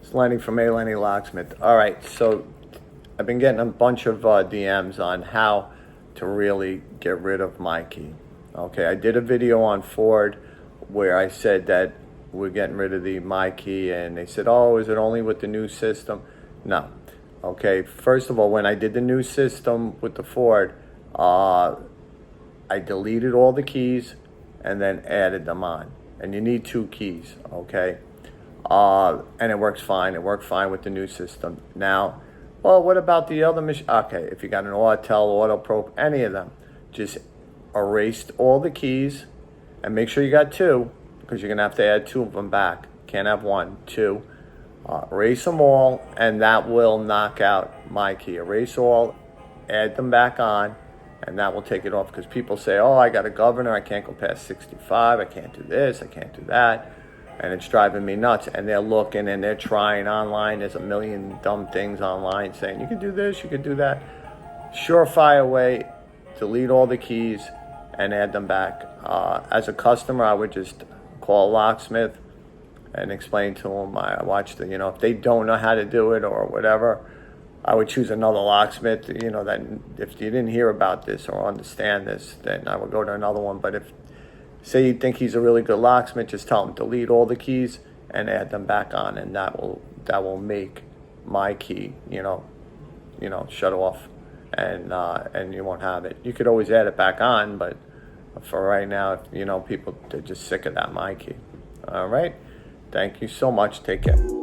It's Lenny from A. Lenny Locksmith. All right, so I've been getting a bunch of DMs on how to really get rid of my key. Okay, I did a video on Ford where I said that we're getting rid of the my key, and they said, oh, is it only with the new system? No. Okay, first of all, when I did the new system with the Ford, I deleted all the keys and then added them on. And you need 2 keys, okay? And it works fine. It worked fine with the new system. Now, well, what about the other machine? Okay, if you got an Autel, AutoPro, any of them, just erase all the keys and make sure you got 2, because you're going to have to add 2 of them back. Can't have 1, 2. Erase them all, and that will knock out my key. Erase all, add them back on, and that will take it off, because people say, oh, I got a governor, I can't go past 65, I can't do this, I can't do that. And it's driving me nuts. And they're looking and they're trying online. There's a million dumb things online saying, you can do this, you can do that. Surefire way, delete all the keys and add them back. As a customer, I would just call Locksmith and explain to them. I watch the, if they don't know how to do it or whatever, I would choose another locksmith, that if you didn't hear about this or understand this, then I would go to another one. But if, say you think he's a really good locksmith, just tell him delete all the keys and add them back on, and that will make my key, shut off, and you won't have it. You could always add it back on, but for right now, people, they're just sick of that my key. All right, thank you so much. Take care.